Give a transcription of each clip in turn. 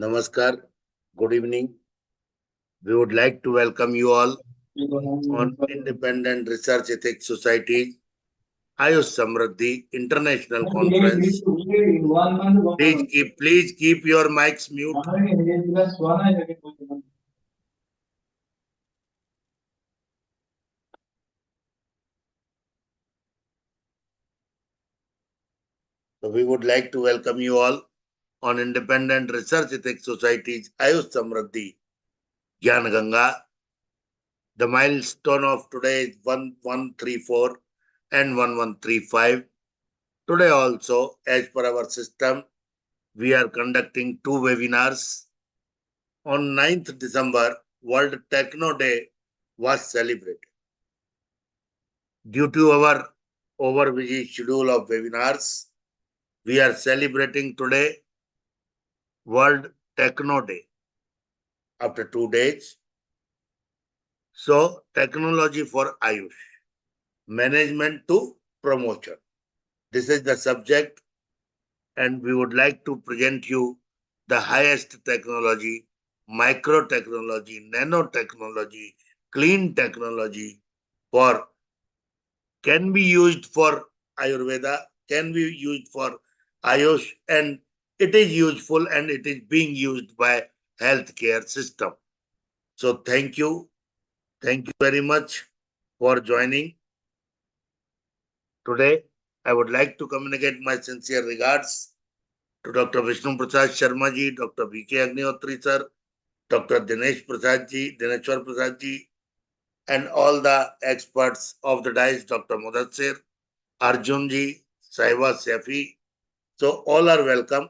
Namaskar. Good evening. We would like to welcome you all on Independent Research Ethics Society AYUSH Samriddhi International Conference. Please keep your mics mute. So we would like to welcome you all on Independent Research Ethics Society's AYUSH Samriddhi Gyan Ganga. The milestone of today is 1134 and 1135. Today also, as per our system, we are conducting two webinars. On 9th December, World Techno Day was celebrated. Due to our overbusy schedule of webinars, we are celebrating today World Techno Day after 2 days. So, technology for AYUSH, management to promotion. This is the subject, and we would like to present you the highest technology, micro technology, nanotechnology, clean technology for can be used for Ayurveda, can be used for AYUSH, and it is useful and it is being used by healthcare system. So thank you very much for joining today. I would like to communicate my sincere regards to Dr. Vishnu Prasad Sharma ji, Dr. V.K. Agnihotri sir, Dr. Dineshwar Prasad ji, and all the experts of the dais, Dr. Mudassir, Arjun ji, Saiba Safi. So all are welcome.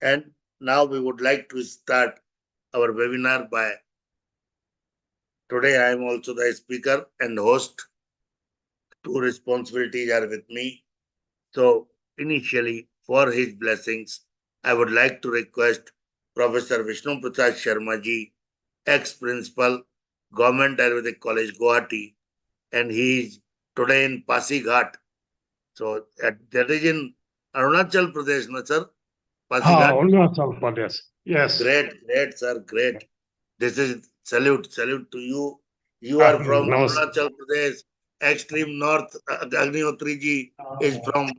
And now we would like to start our webinar by today I am also the speaker and host. Two responsibilities are with me. So initially, for his blessings, I would like to request Professor Vishnu Prasad Sharma ji, ex-principal, Government Ayurvedic College, Guwahati, and he is today in Pasighat. So that is in Arunachal Pradesh, no, sir? Pasighat. Arunachal Pradesh. Yes. Great, sir, great. This is salute to you. You are from Arunachal Pradesh, extreme north. Agnihotri ji is from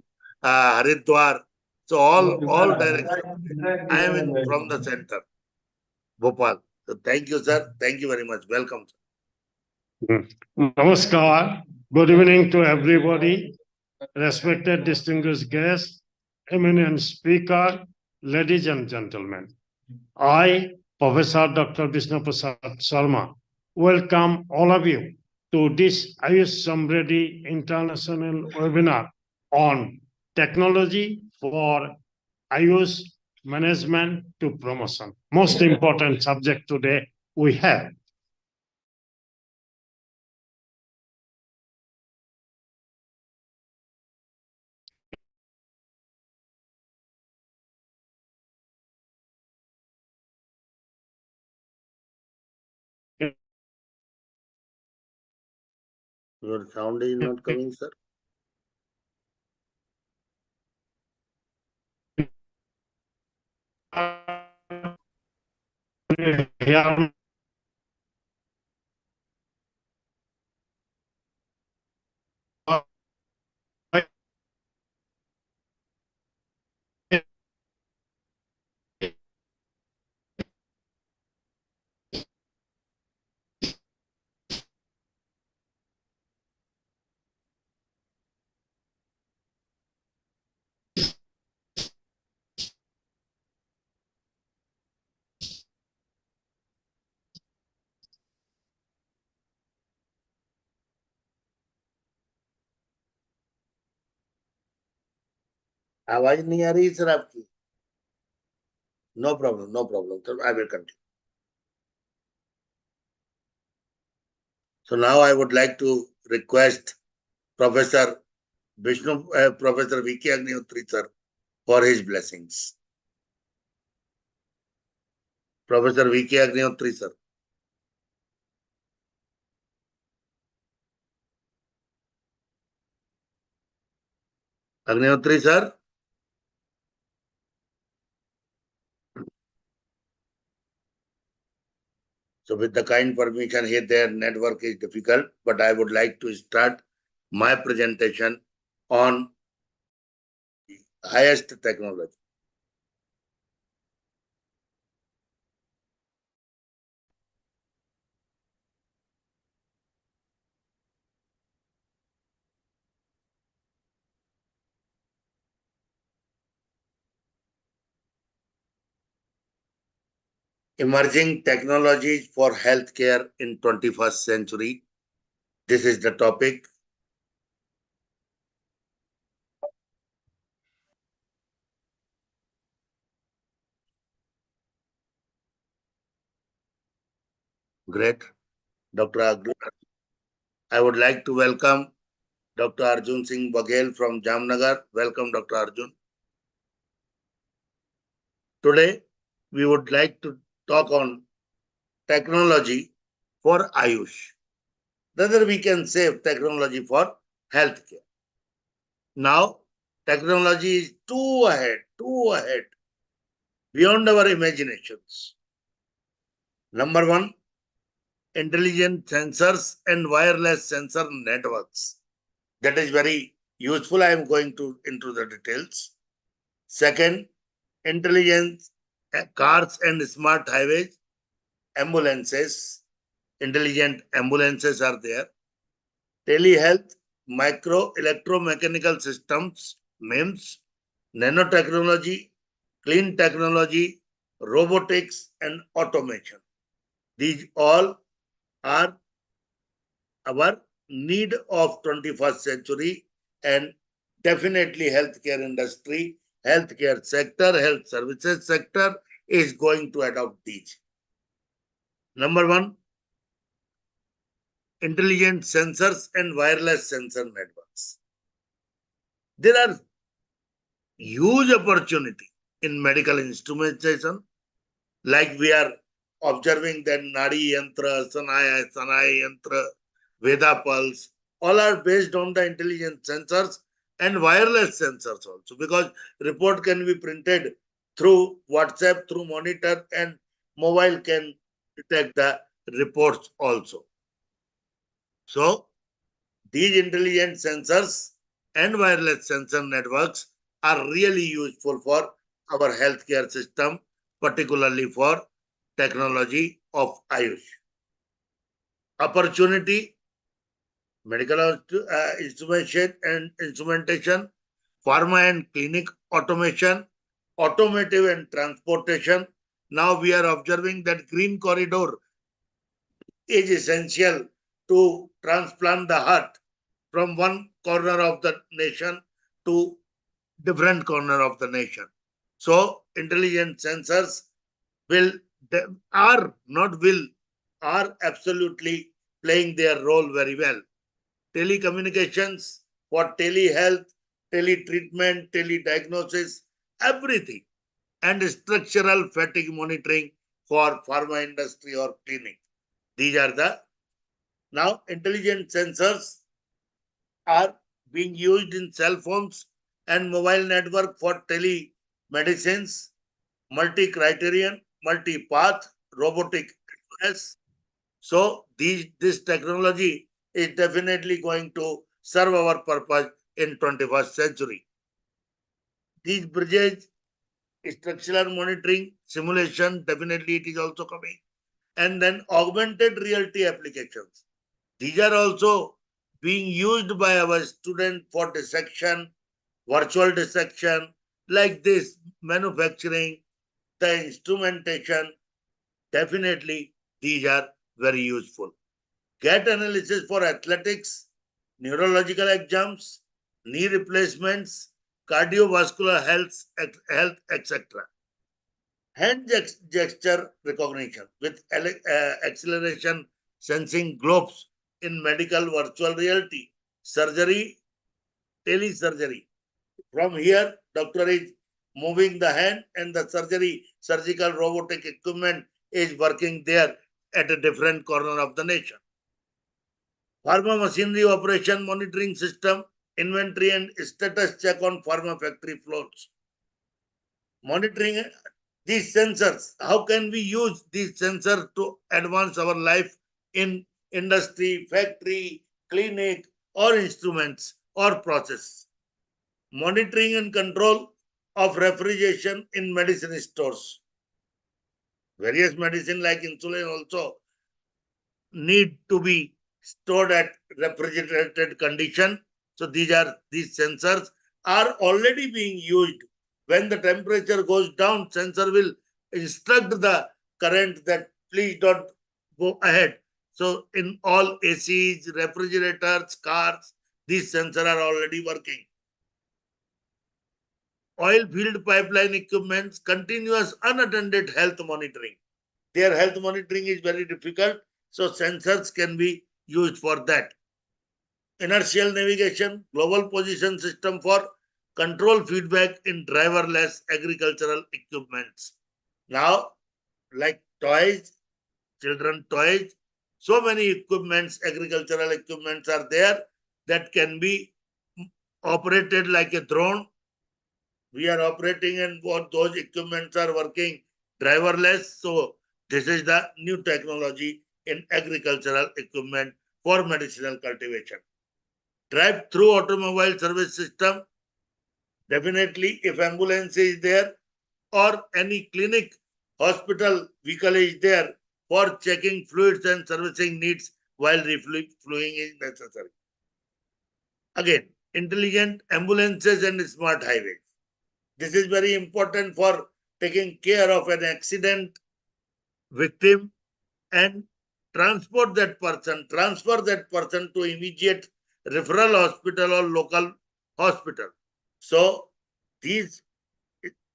Haridwar. So all directions. I am from the center, Bhopal. So thank you, sir. Thank you very much. Welcome, sir. Namaskar. Good evening to everybody. Respected distinguished guests, eminent speaker, ladies and gentlemen. I, Professor Dr. Vishnu Prasad Sharma, welcome all of you to this AYUSH Samriddhi International webinar on technology for AYUSH management to promotion. Most important subject today we have. Your sound is not coming, sir. Here आवाज नहीं आ रही sir आपकी. No problem. So I will continue. So now I would like to request Professor Professor V.K. Agnihotri sir for his blessings. Professor V.K. Agnihotri sir. Agnihotri sir. So with the kind permission here, their network is difficult, but I would like to start my presentation on highest technology. Emerging technologies for healthcare in 21st century. This is the topic. Great. Dr. Arjun. I would like to welcome Dr. Arjun Singh Baghel from Jamnagar. Welcome, Dr. Arjun. Today, we would like to talk on technology for AYUSH. Whether we can save technology for healthcare. Now, technology is too ahead, beyond our imaginations. Number one, intelligent sensors and wireless sensor networks. That is very useful. I am going to into the details. Second, intelligent cars and smart highways, ambulances, intelligent ambulances are there. Telehealth, micro electromechanical systems, MEMS, nanotechnology, clean technology, robotics, and automation. These all are our need of 21st century, and definitely healthcare industry, healthcare sector, health services sector is going to adopt these. Number one, intelligent sensors and wireless sensor networks. There are huge opportunity in medical instrumentation, like we are observing that Nadi Yantra, Sanay Yantra, Veda Pulse, all are based on the intelligent sensors and wireless sensors also, because report can be printed through WhatsApp, through monitor, and mobile can detect the reports also. So these intelligent sensors and wireless sensor networks are really useful for our healthcare system, particularly for technology of AYUSH. Opportunity, medical instrumentation, pharma and clinic automation, automotive and transportation. Now we are observing that green corridor is essential to transplant the heart from one corner of the nation to different corner of the nation. So intelligent sensors will are not will are absolutely playing their role very well. Telecommunications for telehealth, teletreatment, telediagnosis, everything, and structural fatigue monitoring for pharma industry or clinic. These are the now intelligent sensors are being used in cell phones and mobile network for telemedicines, multi-criterion, multi-path, robotic. So this technology is definitely going to serve our purpose in 21st century. These bridges, structural monitoring, simulation, definitely it is also coming. And then augmented reality applications. These are also being used by our students for dissection, virtual dissection, like this, manufacturing, the instrumentation. Definitely, these are very useful. Gait analysis for athletics, neurological exams, knee replacements, cardiovascular health, etc. Hand gesture recognition with acceleration sensing globes in medical virtual reality, surgery, telesurgery. From here, doctor is moving the hand and the surgical robotic equipment is working there at a different corner of the nation. Pharma machinery operation monitoring system, inventory and status check on pharma factory floors. Monitoring These sensors, how can we use these sensors to advance our life in industry, factory, clinic, or instruments or process? Monitoring and control of refrigeration in medicine stores. Various medicine like insulin also need to be stored at refrigerated condition. So these sensors are already being used. When the temperature goes down, sensor will instruct the current that please don't go ahead. So in all ACs, refrigerators, cars, these sensors are already working. Oil field pipeline equipments, continuous unattended health monitoring. Their health monitoring is very difficult, so sensors can be used for that. Inertial navigation, global position system for control feedback in driverless agricultural equipments. Now, like toys, children toys, so many equipments, agricultural equipments are there that can be operated like a drone. We are operating and what those equipments are working driverless. So this is the new technology in agricultural equipment for medicinal cultivation. Drive-through automobile service system. Definitely, if ambulance is there or any clinic, hospital vehicle is there for checking fluids and servicing needs while refueling is necessary. Again, intelligent ambulances and smart highways. This is very important for taking care of an accident victim and transfer that person to immediate referral hospital or local hospital. So these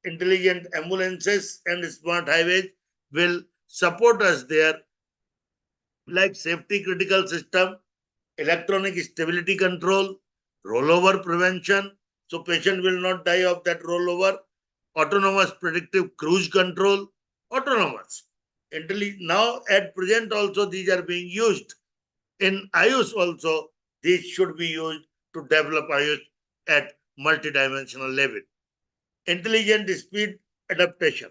intelligent ambulances and smart highways will support us there, like safety critical system, electronic stability control, rollover prevention. So patient will not die of that rollover. Autonomous predictive cruise control, autonomous. Now at present also these are being used. In IUS also, these should be used to develop IUS at multidimensional level. Intelligent speed adaptation,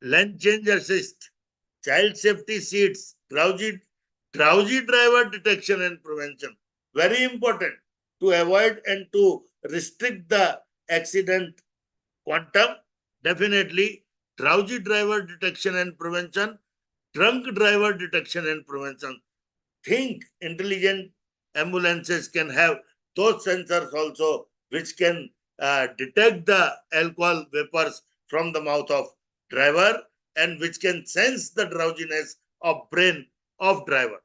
lane change assist, child safety seats, drowsy driver detection and prevention. Very important to avoid and to restrict the accident quantum. Definitely, drowsy driver detection and prevention, drunk driver detection and prevention. Think intelligent ambulances can have those sensors also, which can detect the alcohol vapors from the mouth of driver and which can sense the drowsiness of brain of driver.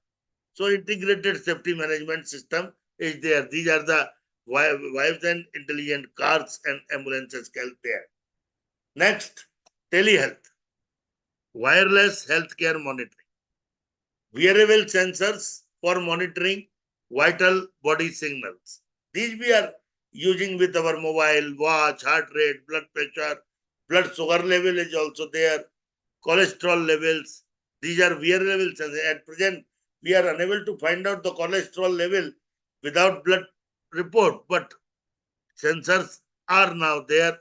So integrated safety management system is there. These are the wives and intelligent cars and ambulances there. Next, telehealth, wireless healthcare monitoring, wearable sensors for monitoring vital body signals. These we are using with our mobile, watch, heart rate, blood pressure, blood sugar level is also there, cholesterol levels. These are wearable sensors. At present, we are unable to find out the cholesterol level without blood report, but sensors are now there.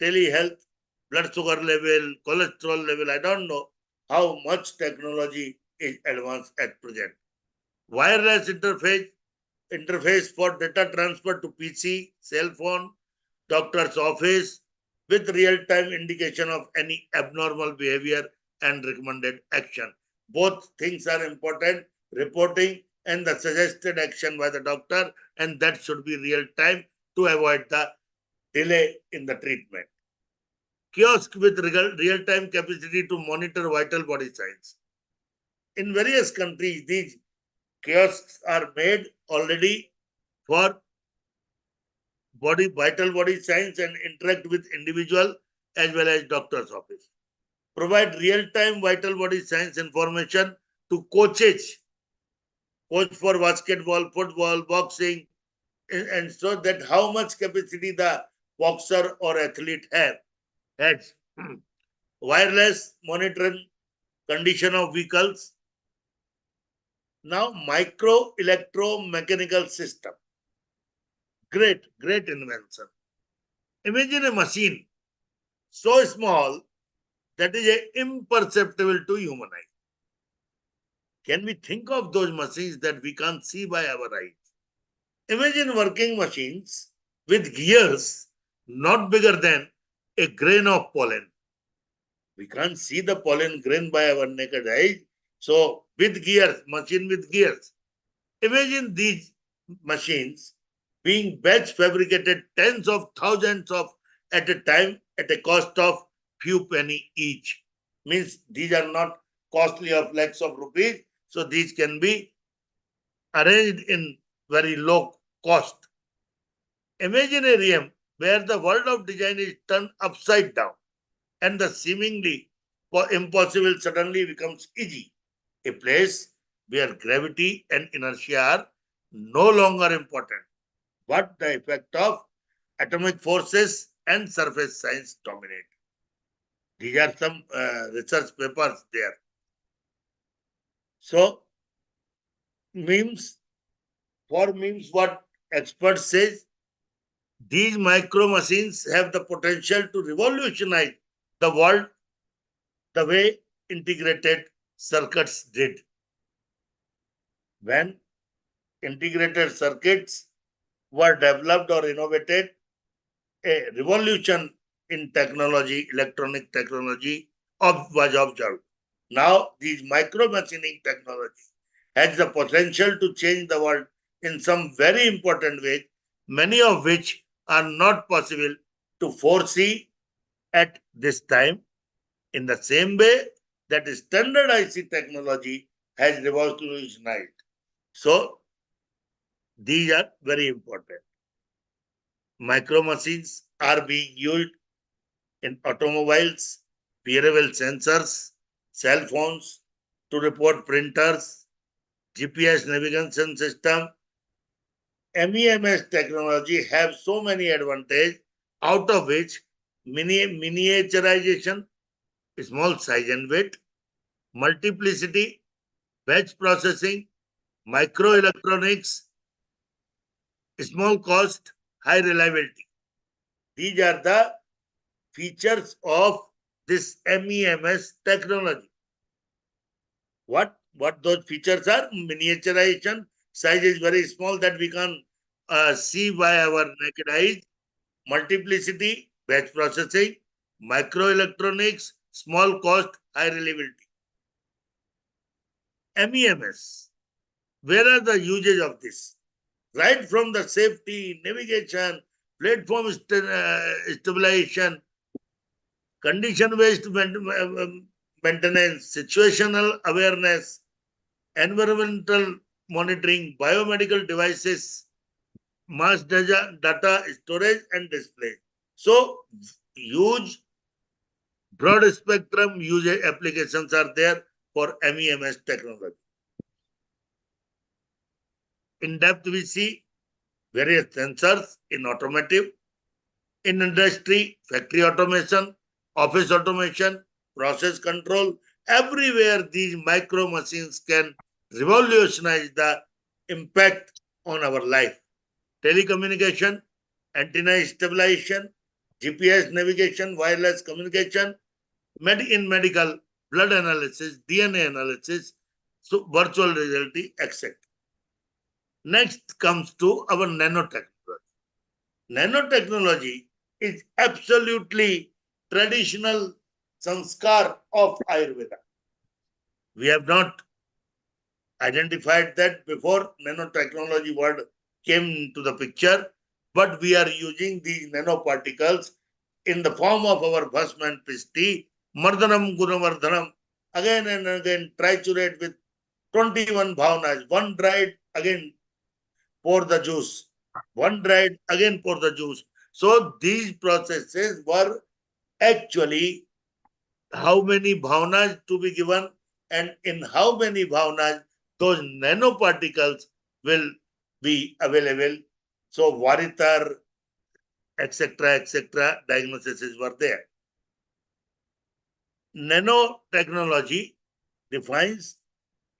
Telehealth, blood sugar level, cholesterol level. I don't know how much technology is advanced at present. Wireless interface for data transfer to PC, cell phone, doctor's office with real-time indication of any abnormal behavior and recommended action. Both things are important, reporting and the suggested action by the doctor, and that should be real-time to avoid the delay in the treatment. Kiosk with real-time capacity to monitor vital body signs. In various countries, these kiosks are made already for vital body signs and interact with individual as well as doctor's office. Provide real-time vital body signs information to coaches, coach for basketball, football, boxing, and so that how much capacity the boxer or athlete has. Wireless monitoring condition of vehicles. Now micro electromechanical system. Great invention. Imagine a machine so small that is imperceptible to human eye. Can we think of those machines that we can't see by our eyes? Imagine working machines with gears not bigger than a grain of pollen. We can't see the pollen grain by our naked eyes. So with gears, machine with gears. Imagine these machines being batch fabricated tens of thousands of at a time at a cost of few penny each. Means these are not costly of lakhs of rupees. So these can be arranged in very low cost. Imagine a realm where the world of design is turned upside down and the seemingly impossible suddenly becomes easy. A place where gravity and inertia are no longer important, but the effect of atomic forces and surface science dominate. These are some research papers there. So, memes, for memes, what experts say, these micro machines have the potential to revolutionize the world the way integrated circuits did. When integrated circuits were developed or innovated, a revolution in technology, electronic technology, was observed. Now, these micro machining technology has the potential to change the world in some very important ways, many of which are not possible to foresee at this time, in the same way that standard IC technology has revolutionized. So, these are very important. Micro machines are being used in automobiles, wearable sensors, cell phones, to report printers, GPS navigation system. MEMS technology have so many advantages, out of which miniaturization, small size and weight, multiplicity, batch processing, microelectronics, small cost, high reliability. These are the features of this MEMS technology. What those features are? Miniaturization, size is very small that we can see by our naked eyes. Multiplicity, batch processing, microelectronics, small cost, high reliability. MEMS, where are the uses of this? Right from the safety, navigation, platform stabilization, condition-based maintenance, situational awareness, environmental monitoring, biomedical devices, mass data storage and display. So, huge broad spectrum user applications are there for MEMS technology. In depth, we see various sensors in automotive, in industry, factory automation, office automation, process control. Everywhere these micro machines can revolutionize the impact on our life. Telecommunication, antenna stabilization, GPS navigation, wireless communication, in medical, blood analysis, DNA analysis, so virtual reality, etc. Next comes to our nanotechnology. Nanotechnology is absolutely traditional sanskar of Ayurveda. We have not identified that before nanotechnology word came into the picture, but we are using these nanoparticles in the form of our Bhasman Pisti, Mardhanam Gunavardhanam, again and again triturate with 21 bhavnas. One dried, again pour the juice. One dried, again pour the juice. So these processes were actually how many bhavnas to be given and in how many bhavnas those nanoparticles will be available. So Varitar, etc., diagnoses were there. Nanotechnology defines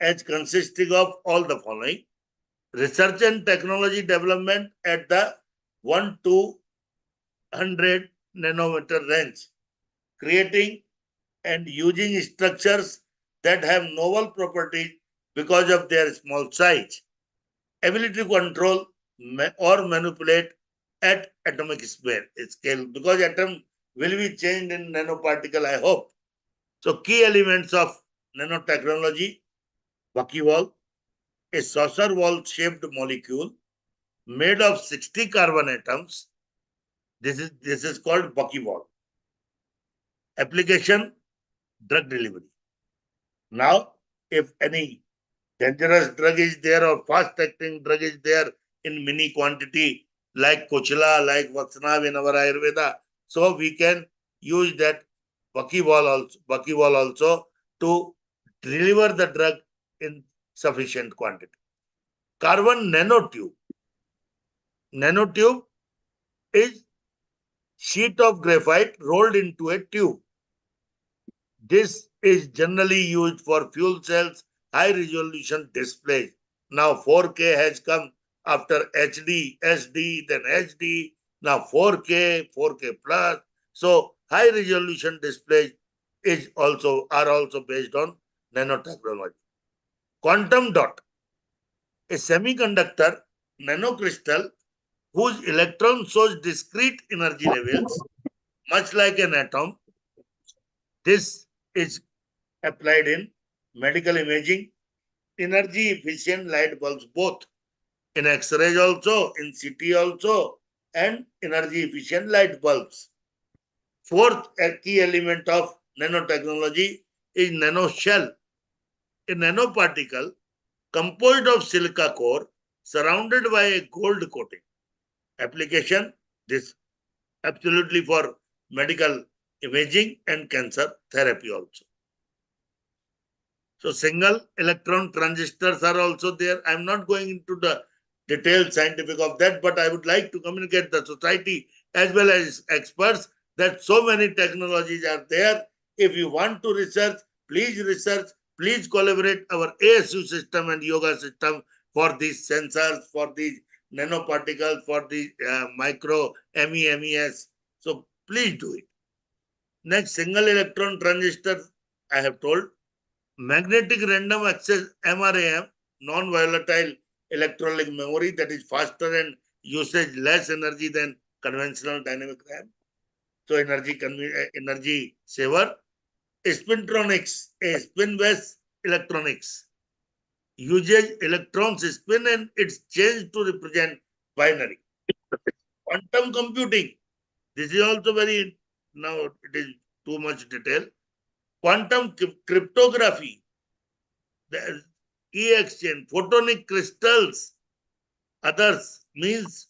as consisting of all the following: research and technology development at the 1 to 100 nanometer range, creating and using structures that have novel properties because of their small size, ability to control or manipulate at atomic scale, because atom will be changed in nanoparticle, I hope. So key elements of nanotechnology: buckywall, a saucer wall shaped molecule made of 60 carbon atoms. This is called buckywall. Application: drug delivery. Now, if any dangerous drug is there or fast acting drug is there in mini quantity, like Kochila, like Vaksanav in our Ayurveda, so we can use that buckywall also to deliver the drug in sufficient quantity. Carbon nanotube. Nanotube is sheet of graphite rolled into a tube. This is generally used for fuel cells, high resolution displays. Now 4K has come after HD, SD, then HD, now 4K, 4K plus. So high resolution displays are also based on nanotechnology. Quantum dot, a semiconductor nanocrystal whose electron shows discrete energy levels, much like an atom. This is applied in medical imaging, energy efficient light bulbs, both in X-rays also, in CT also, and energy efficient light bulbs. Fourth key element of nanotechnology is nanoshell, a nanoparticle composed of silica core surrounded by a gold coating. Application: this absolutely for medical imaging and cancer therapy also. So single electron transistors are also there. I'm not going into the detailed scientific of that, but I would like to communicate the society as well as experts that so many technologies are there. If you want to research, please collaborate our ASU system and yoga system for these sensors, for these nanoparticles, for these micro MES. So please do it. Next, single electron transistor, I have told. Magnetic random access MRAM, non-volatile electronic memory, that is faster and usage less energy than conventional dynamic RAM. So energy saver. Spintronics, a spin-based electronics, uses electrons spin and it's changed to represent binary. Quantum computing. This is also very, now it is too much detail. Quantum cryptography, the key exchange, photonic crystals, others, means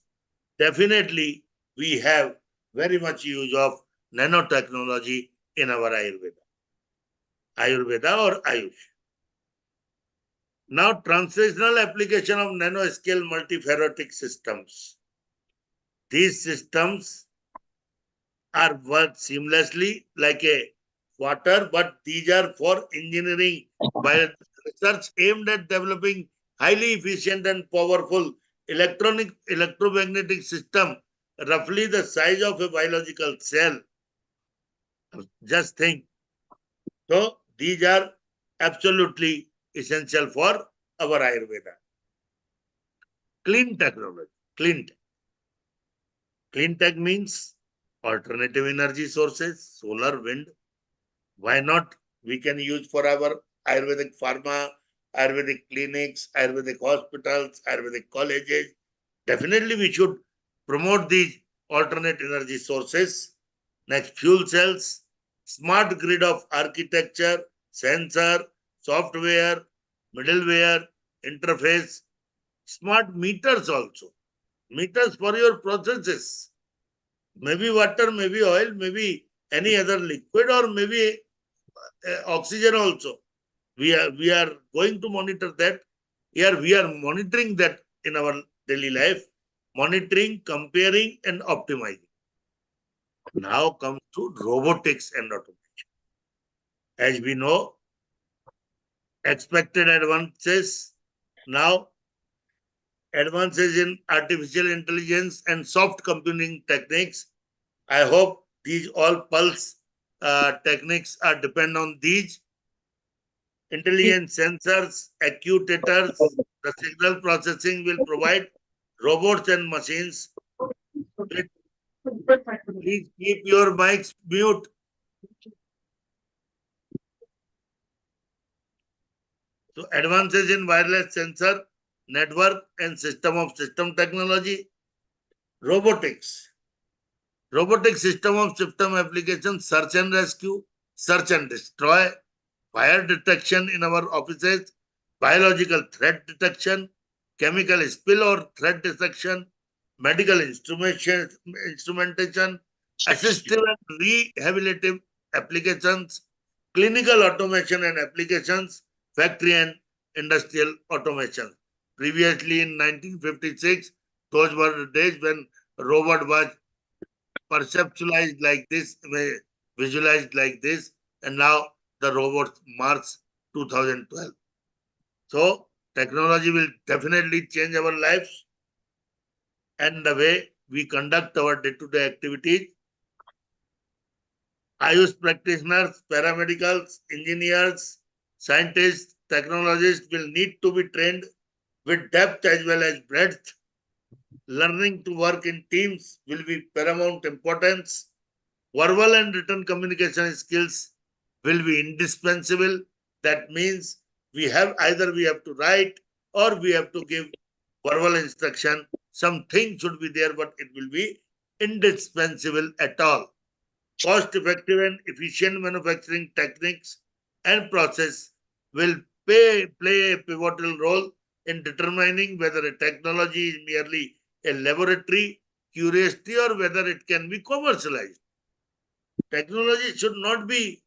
definitely we have very much use of nanotechnology in our Ayurveda or Ayush. Now, translational application of nanoscale multiferrotic systems. These systems are worked seamlessly like a water, but these are for engineering by research aimed at developing highly efficient and powerful electromagnetic system, roughly the size of a biological cell. Just think. So these are absolutely essential for our Ayurveda. Clean technology. Clean tech means alternative energy sources, solar, wind. Why not? We can use for our Ayurvedic pharma, Ayurvedic clinics, Ayurvedic hospitals, Ayurvedic colleges. Definitely we should promote these alternate energy sources. Next, fuel cells, smart grid of architecture, sensor, software, middleware, interface, smart meters also. Meters for your processes. Maybe water, maybe oil, maybe any other liquid, or maybe oxygen also. We are going to monitor that. Here we are monitoring that in our daily life, monitoring, comparing, and optimizing. Now comes to robotics and automation. As we know, expected advances, now advances in artificial intelligence and soft computing techniques. I hope these all pulse techniques are depend on these intelligent sensors, actuators. The signal processing will provide robots and machines. Please keep your mics mute. So advances in wireless sensor, network and system technology, robotics. Robotic system of system application, search and rescue, search and destroy, fire detection in our offices, biological threat detection, chemical spill or threat detection, medical instrumentation, assistive and rehabilitative applications, clinical automation and applications, factory and industrial automation. Previously in 1956, those were the days when robot was perceptualized like this, visualized like this, and now the robots March 2012. So technology will definitely change our lives and the way we conduct our day-to-day activities. AYUSH practitioners, paramedicals, engineers, scientists, technologists will need to be trained with depth as well as breadth. Learning to work in teams will be paramount importance. Verbal and written communication skills will be indispensable. That means we have to write or we have to give verbal instruction. Something should be there, but it will be indispensable at all. Cost-effective and efficient manufacturing techniques and process will play a pivotal role in determining whether a technology is merely a laboratory curiosity or whether it can be commercialized. Technology should not be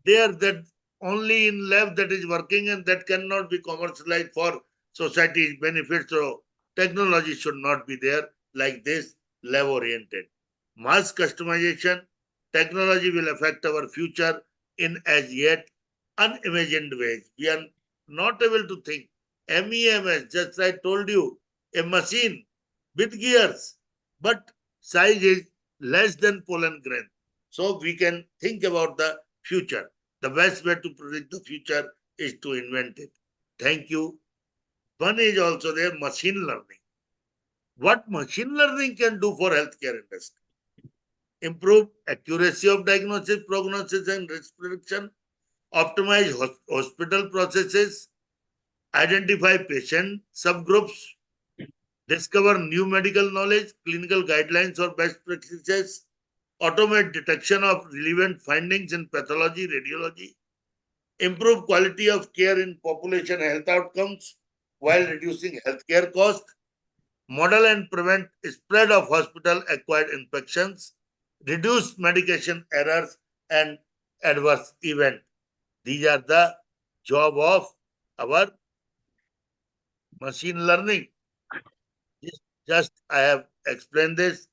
there that only in lab that is working and that cannot be commercialized for society's benefit. So technology should not be there like this, lab oriented. Mass customization, technology will affect our future in as yet unimagined ways. We are not able to think. MEMS, just I told you, a machine with gears, but size is less than pollen grain. So we can think about the future. The best way to predict the future is to invent it. Thank you. One is also there, machine learning. What machine learning can do for healthcare industry? Improve accuracy of diagnosis, prognosis, and risk prediction, optimize hospital processes, identify patient subgroups, discover new medical knowledge, clinical guidelines or best practices, automate detection of relevant findings in pathology, radiology, improve quality of care in population health outcomes while reducing healthcare costs, model and prevent spread of hospital-acquired infections, reduce medication errors and adverse event. These are the job of our machine learning. Just I have explained this.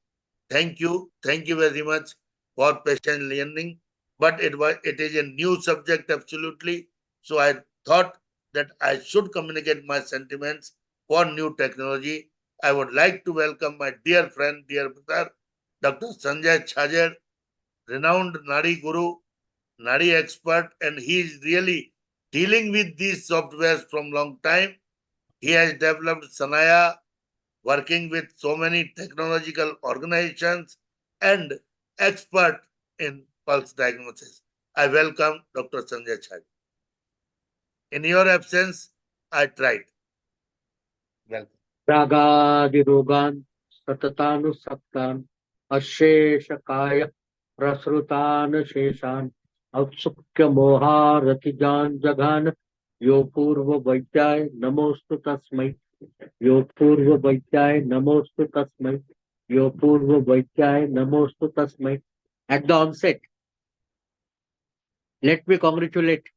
Thank you. Thank you very much for patient learning. But it is a new subject absolutely. So I thought that I should communicate my sentiments for new technology. I would like to welcome my dear friend, dear brother, Dr. Sanjay Chhajed, renowned Nadi guru, Nadi expert, and he is really dealing with these softwares from long time. He has developed Sanaya, working with so many technological organizations and expert in pulse diagnosis. I welcome Dr. Sanjay Chhajed. In your absence, I tried. Welcome. रागादिरोगान् सततानुसक्तान् अशेषकाय प्रसृतान् शेषान् औत्सुक्य मोहारतिजान् जघान् यो पूर्ववैद्याय नमोस्तु तस्मै यो पूर्ववैद्याय नमोस्तु तस्मै यो पूर्ववैद्याय नमोस्तु तस्मै. At the onset, let me congratulate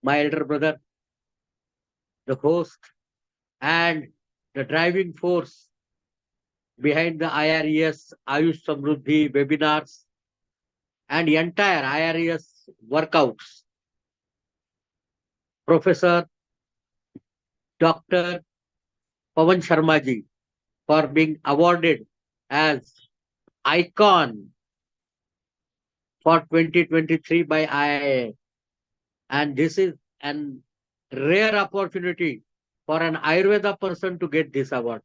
my elder brother, the host and the driving force behind the IRES AYUSH SAMRIDDHI webinars and the entire IRES workouts, Professor Dr. Pawan Sharma ji, for being awarded as icon for 2023 by IIA. And this is an rare opportunity for an Ayurveda person to get this award.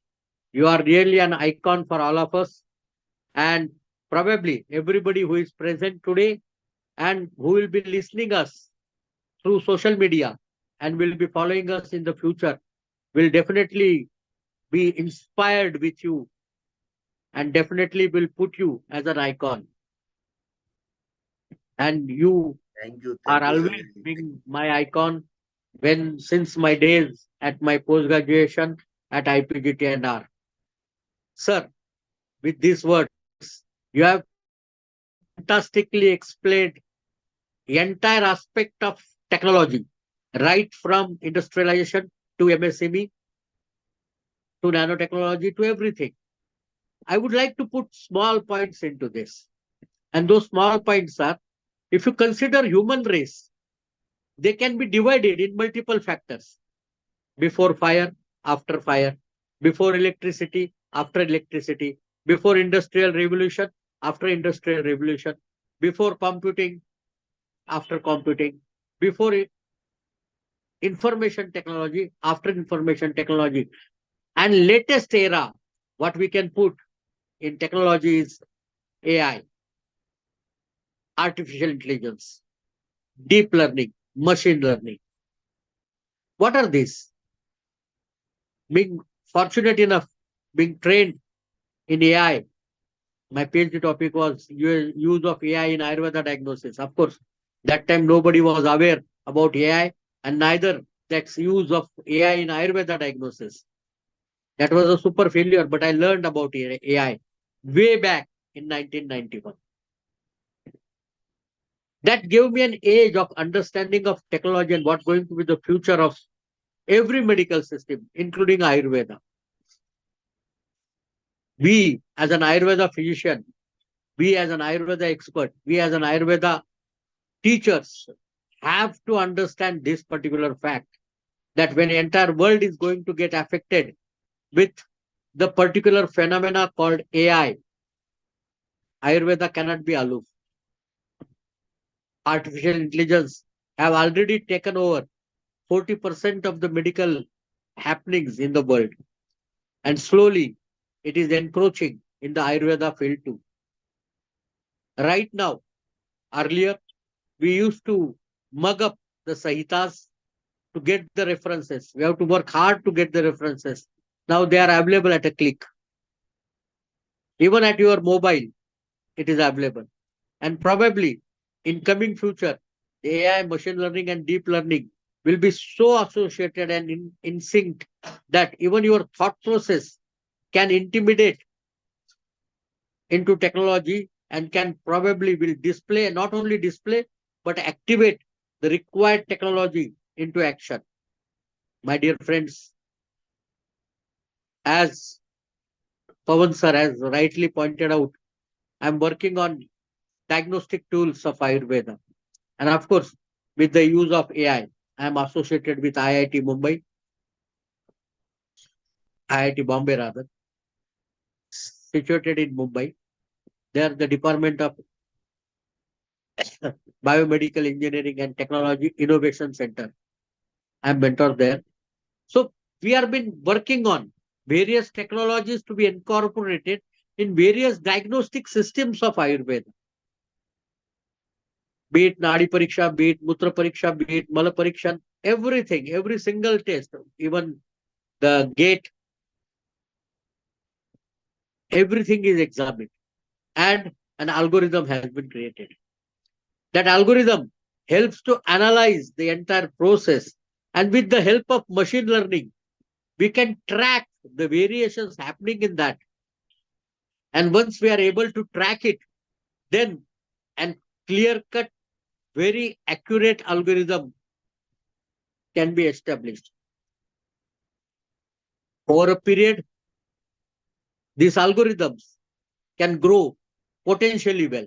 You are really an icon for all of us, and probably everybody who is present today and who will be listening us through social media and will be following us in the future will definitely be inspired with you and definitely will put you as an icon. And you Thank you. are Thank you, always Sanjay. being my icon when since my days at my post graduation at IPGTNR. Sir, with these words, you have fantastically explained the entire aspect of technology, right from industrialization to MSME to nanotechnology to everything. I would like to put small points into this. And those small points are, if you consider human race, they can be divided in multiple factors. Before fire, after fire, before electricity, after electricity, before industrial revolution, after industrial revolution, before computing, after computing, before information technology, after information technology, and latest era, what we can put in technology is AI, artificial intelligence, deep learning, machine learning. What are these? Being fortunate enough, being trained in AI, my PhD topic was use of AI in Ayurveda diagnosis. Of course, that time nobody was aware about AI and neither that's use of AI in Ayurveda diagnosis. That was a super failure, but I learned about AI way back in 1991. That gave me an age of understanding of technology and what's going to be the future of every medical system, including Ayurveda. We, as an Ayurveda physician, we as an Ayurveda expert, we as an Ayurveda teachers have to understand this particular fact that when the entire world is going to get affected with the particular phenomena called AI, Ayurveda cannot be aloof. Artificial intelligence have already taken over 40% of the medical happenings in the world. And slowly it is encroaching in the Ayurveda field too. Right now, earlier, we used to mug up the Sahitas to get the references. We have to work hard to get the references. Now they are available at a click. Even at your mobile, it is available. And probably in coming future, the AI, machine learning and deep learning will be so associated and in sync that even your thought process can intimidate into technology and can probably will display, not only display, but activate the required technology into action. My dear friends, as Pawan sir has rightly pointed out, I'm working on diagnostic tools of Ayurveda. And of course, with the use of AI, I'm associated with IIT Mumbai, IIT Bombay rather, situated in Mumbai. There, the Department of Biomedical Engineering and Technology Innovation Center. I'm mentor there. So we have been working on various technologies to be incorporated in various diagnostic systems of Ayurveda. Be it Nadi Pariksha, be it Mutra Pariksha, be it Mala Pariksha, everything, every single test, even the gate, everything is examined. And an algorithm has been created. That algorithm helps to analyze the entire process. And with the help of machine learning, we can track the variations happening in that. And once we are able to track it, then an clear-cut, very accurate algorithm can be established. Over a period, these algorithms can grow potentially well.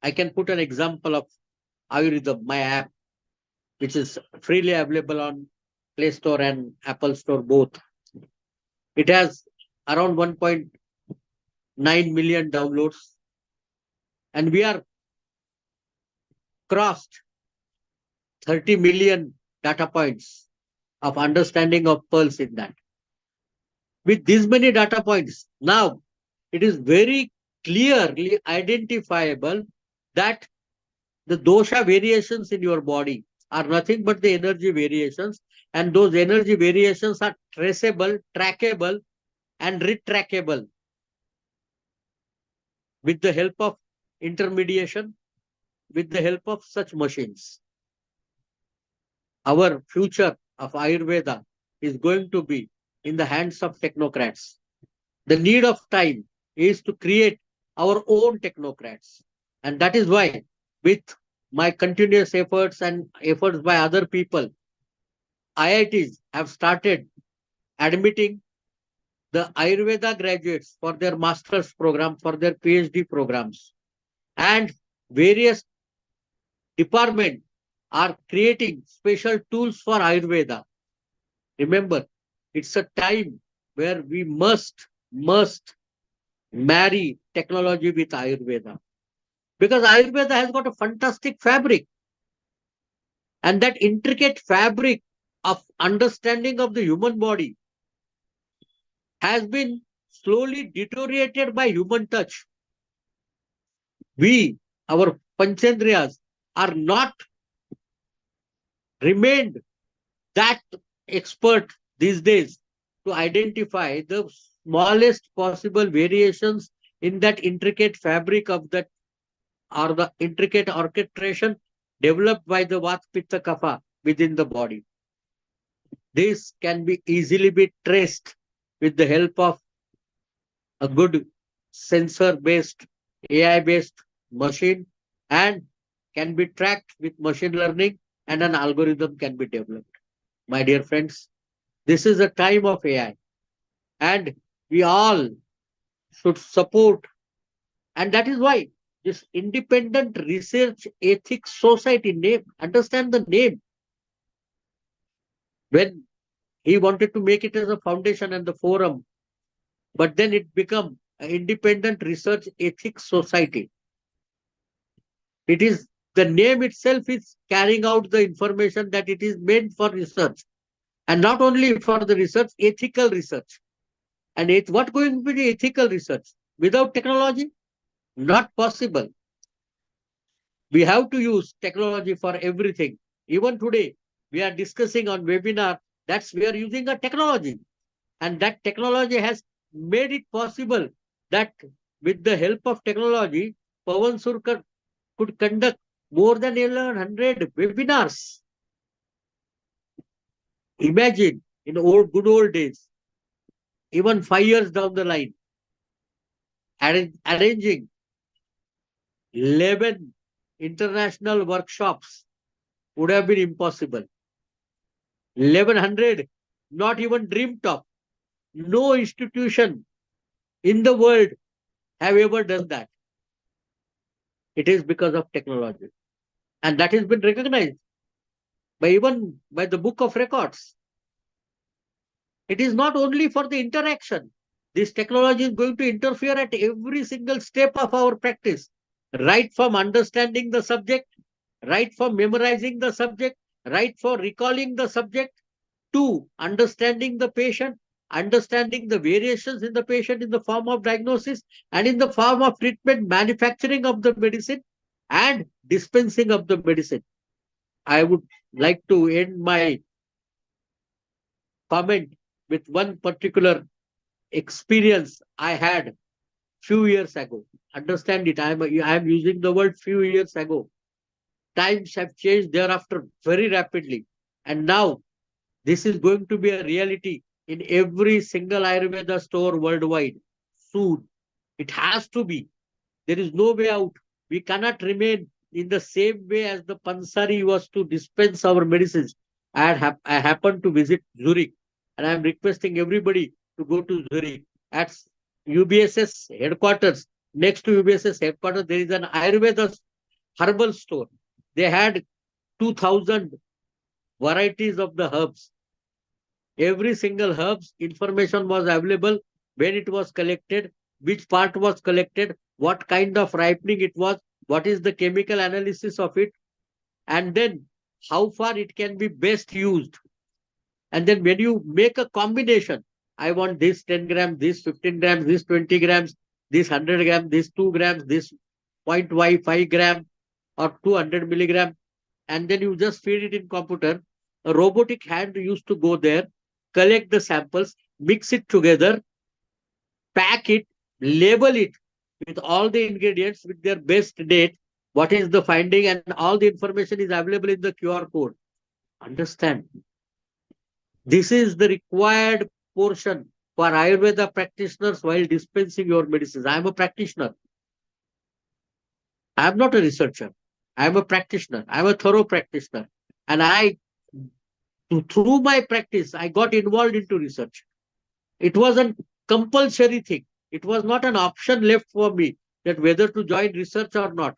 I can put an example of Ayurveda, my app, which is freely available on Play Store and Apple Store both. It has around 1.9 million downloads. And we are crossed 30 million data points of understanding of pulse in that. With these many data points, now it is very clearly identifiable that the dosha variations in your body are nothing but the energy variations, and those energy variations are traceable, trackable, and retrackable with the help of intermediation, with the help of such machines. Our future of Ayurveda is going to be in the hands of technocrats. The need of time is to create our own technocrats. And that is why, with my continuous efforts and efforts by other people, IITs have started admitting the Ayurveda graduates for their master's program, for their PhD programs. And various departments are creating special tools for Ayurveda. Remember, it's a time where we must marry technology with Ayurveda. Because Ayurveda has got a fantastic fabric. And that intricate fabric of understanding of the human body has been slowly deteriorated by human touch. We, our panchendriyas, are not remained that expert these days to identify the smallest possible variations in that intricate fabric of that, or the intricate orchestration developed by the Vata Pitta Kapha within the body. This can be easily be traced with the help of a good sensor-based, AI-based machine, and can be tracked with machine learning, and an algorithm can be developed. My dear friends, this is a time of AI, and we all should support. And that is why this Independent Research Ethics Society name, understand the name. When he wanted to make it as a foundation and the forum, but then it became an Independent Research Ethics Society. It is, the name itself is carrying out the information that it is meant for research, and not only for the research, ethical research. And what going to be the ethical research without technology? Not possible. We have to use technology for everything. Even today, we are discussing on webinar, that's we are using a technology. And that technology has made it possible that with the help of technology, Pawan Surkar could conduct more than 1100 webinars. Imagine in good old days, even 5 years down the line, arranging 11 international workshops would have been impossible. 1100, not even dreamt of. No institution in the world have ever done that. It is because of technology. And that has been recognized by even by the book of records. It is not only for the interaction. This technology is going to interfere at every single step of our practice, right from understanding the subject, right from memorizing the subject, right for recalling the subject, to understanding the patient, understanding the variations in the patient in the form of diagnosis and in the form of treatment, manufacturing of the medicine and dispensing of the medicine. I would like to end my comment with one particular experience I had few years ago. Understand it. I am using the word few years ago. Times have changed thereafter very rapidly. And now this is going to be a reality in every single Ayurveda store worldwide soon. It has to be. There is no way out. We cannot remain in the same way as the Pansari was to dispense our medicines. I happened to visit Zurich, and I am requesting everybody to go to Zurich. At UBSS headquarters, next to UBSS headquarters, there is an Ayurveda herbal store. They had 2000 varieties of the herbs. Every single herbs information was available, when it was collected, which part was collected, what kind of ripening it was, what is the chemical analysis of it, and then how far it can be best used. And then when you make a combination, I want this 10 grams, this 15 grams, this 20 grams, this 100 grams, this 2 grams, this 0.5 gram or 200 milligram, and then you just feed it in computer. A robotic hand used to go there, collect the samples, mix it together, pack it, label it with all the ingredients with their best date, what is the finding, and all the information is available in the QR code. Understand? This is the required portion for Ayurveda practitioners while dispensing your medicines. I am a practitioner. I am not a researcher. I am a practitioner. I am a thorough practitioner. And through my practice, I got involved into research. It was a compulsory thing. It was not an option left for me that whether to join research or not.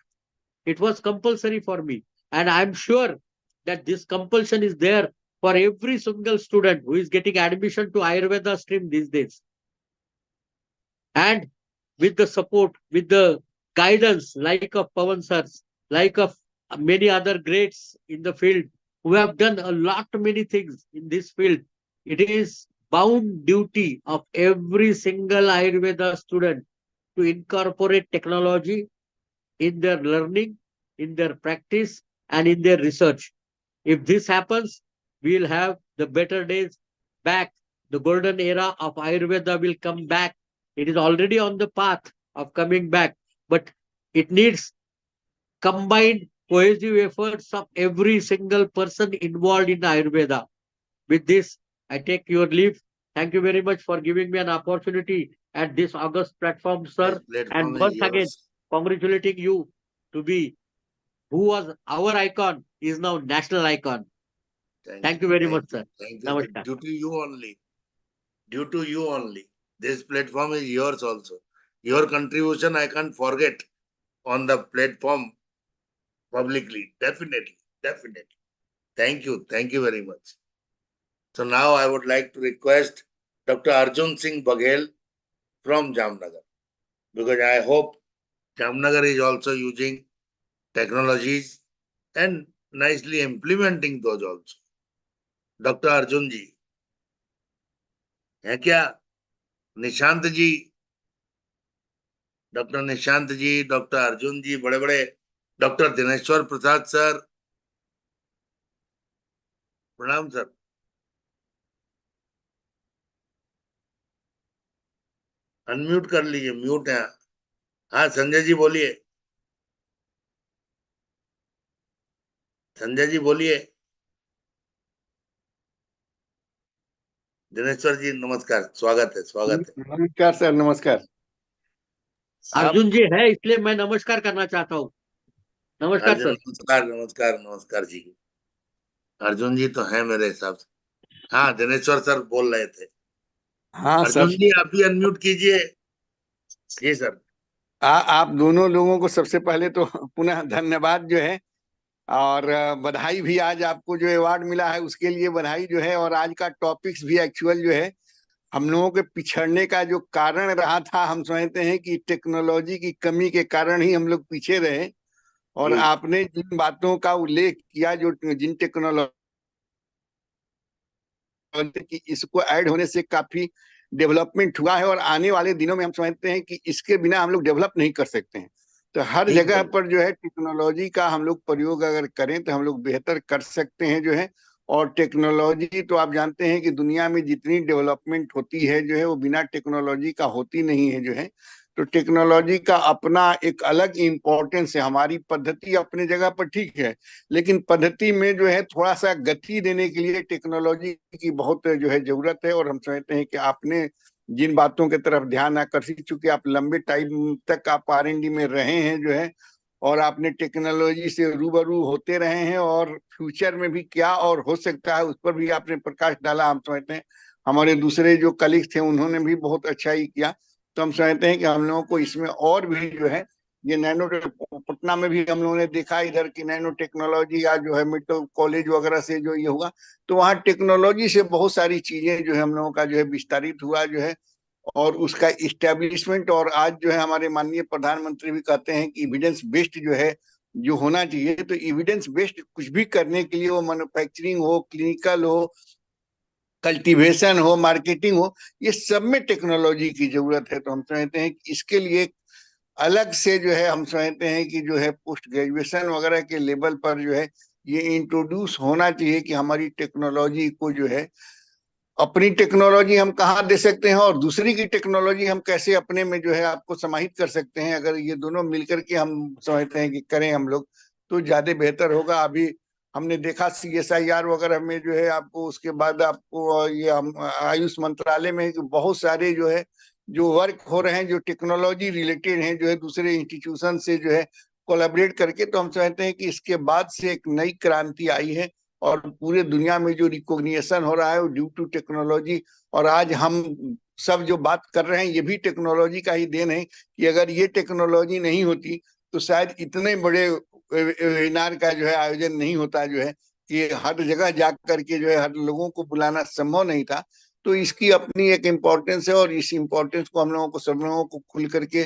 It was compulsory for me. And I'm sure that this compulsion is there for every single student who is getting admission to Ayurveda stream these days. And with the support, with the guidance like of Pawan sirs, like of many other greats in the field who have done a lot many things in this field, it is bound duty of every single Ayurveda student to incorporate technology in their learning, in their practice, and in their research. If this happens, we will have the better days back. The golden era of Ayurveda will come back. It is already on the path of coming back, but it needs combined cohesive efforts of every single person involved in Ayurveda. With this, I take your leave. Thank you very much for giving me an opportunity at this August platform, sir. This platform And is once again, yours. congratulating you to be who was our icon is now national icon. Thank you very much, sir. Thank you. Namaskar. Due to you only. Due to you only. This platform is yours also. Your contribution I can't forget on the platform publicly. Definitely. Definitely. Thank you. Thank you very much. So now I would like to request Dr. Arjun Singh Baghel from Jamnagar, because I hope Jamnagar is also using technologies and nicely implementing those also. Doctor Arjun ji हैं क्या? Nishant ji, doctor Nishant ji, doctor Arjun ji, बड़े बड़े डॉक्टर Dineshwar Prasad sir, प्रणाम sir. Unmute कर लीजिए, mute है। हाँ संजय जी बोलिए, संजय जी बोलिए। दिनेश्वर जी नमस्कार, स्वागत है, स्वागत है। नमस्कार सर, नमस्कार। अर्जुन जी है इसलिए मैं नमस्कार करना चाहता हूँ। नमस्कार सर। नमस्कार नमस्कार नमस्कार जी। अर्जुन जी तो है मेरे हिसाब से। हाँ दिनेश्वर सर बोल रहे थे। हाँ अर्जुन सर, जी आप भी अनम्यूट कीजिए। जी सर। आप दोनों लोगों को सबसे पहले तो पुनः धन्यवाद जो है, और बधाई भी। आज आपको जो अवार्ड मिला है उसके लिए बधाई जो है। और आज का टॉपिक्स भी एक्चुअल जो है हम लोगों के पिछड़ने का जो कारण रहा था, हम समझते हैं कि टेक्नोलॉजी की कमी के कारण ही हम लोग पीछे रहे। और आपने जिन बातों का उल्लेख किया, जो जिन टेक्नोलॉजी की इसको ऐड होने से काफी डेवलपमेंट हुआ है, और आने वाले दिनों में हम समझते हैं कि इसके बिना हम लोग डेवलप नहीं कर सकते हैं। तो हर जगह पर जो है टेक्नोलॉजी का हम लोग प्रयोग अगर करें तो हम लोग बेहतर कर सकते हैं जो है। और टेक्नोलॉजी तो आप जानते हैं कि दुनिया में जितनी डेवलपमेंट होती है जो है वो बिना टेक्नोलॉजी का होती नहीं है जो है। तो टेक्नोलॉजी का अपना एक अलग इम्पोर्टेंस है। हमारी पद्धति अपने जगह पर ठीक है, लेकिन पद्धति में जो है थोड़ा सा गति देने के लिए टेक्नोलॉजी की बहुत जो है जरूरत है। और हम समझते हैं कि आपने जिन बातों की तरफ ध्यान आकर्षित, चूंकि आप लंबे टाइम तक आप R&D में रहे हैं जो है, और आपने टेक्नोलॉजी से रूबरू होते रहे हैं, और फ्यूचर में भी क्या और हो सकता है उस पर भी आपने प्रकाश डाला। हम समझते हैं हमारे दूसरे जो कलीग थे उन्होंने भी बहुत अच्छा ही किया। तो हम समझते हैं कि हम लोगों को इसमें और भी जो है ये नैनो, पटना में भी हम लोगों ने देखा इधर की नैनो टेक्नोलॉजी या जो है मेडिकल कॉलेज वगैरह से जो ये हुआ, तो वहाँ टेक्नोलॉजी से बहुत सारी चीजें जो है हम लोगों का जो है विस्तारित हुआ जो है, और उसका इस्टेब्लिशमेंट। और आज जो है हमारे माननीय प्रधानमंत्री भी कहते हैं कि एविडेंस बेस्ड जो है जो होना चाहिए। तो एविडेंस बेस्ड कुछ भी करने के लिए, वो मैन्युफैक्चरिंग हो, क्लिनिकल हो, कल्टीवेशन हो, मार्केटिंग हो, ये सब में टेक्नोलॉजी की जरूरत है। तो हम समझते हैं कि इसके लिए अलग से जो है, हम समझते हैं कि जो है पोस्ट ग्रेजुएशन वगैरह के लेवल पर जो है ये इंट्रोड्यूस होना चाहिए कि हमारी टेक्नोलॉजी को जो है, अपनी टेक्नोलॉजी हम कहाँ दे सकते हैं और दूसरी की टेक्नोलॉजी हम कैसे अपने में जो है आपको समाहित कर सकते हैं। अगर ये दोनों मिलकर के हम समझते हैं कि करें हम लोग, तो ज्यादा बेहतर होगा। अभी हमने देखा CSIR वगैरह में जो है आपको, उसके बाद आपको ये हम आयुष मंत्रालय में बहुत सारे जो है जो वर्क हो रहे हैं, जो टेक्नोलॉजी रिलेटेड हैं, जो है दूसरे इंस्टीट्यूशन से जो है कोलैबोरेट करके। तो हम समझते हैं कि इसके बाद से एक नई क्रांति आई है और पूरे दुनिया में जो रिकॉग्निशन हो रहा है वो ड्यू टू टेक्नोलॉजी। और आज हम सब जो बात कर रहे हैं ये भी टेक्नोलॉजी का ही देन है, कि अगर ये टेक्नोलॉजी नहीं होती तो शायद इतने बड़े वेबिनार का जो है आयोजन नहीं होता, जो है कि हर जगह जा करके जो है हर लोगों को बुलाना संभव नहीं था। तो इसकी अपनी एक इम्पोर्टेंस है और इस इम्पोर्टेंस को हम लोगों को, सब लोगों को खुल करके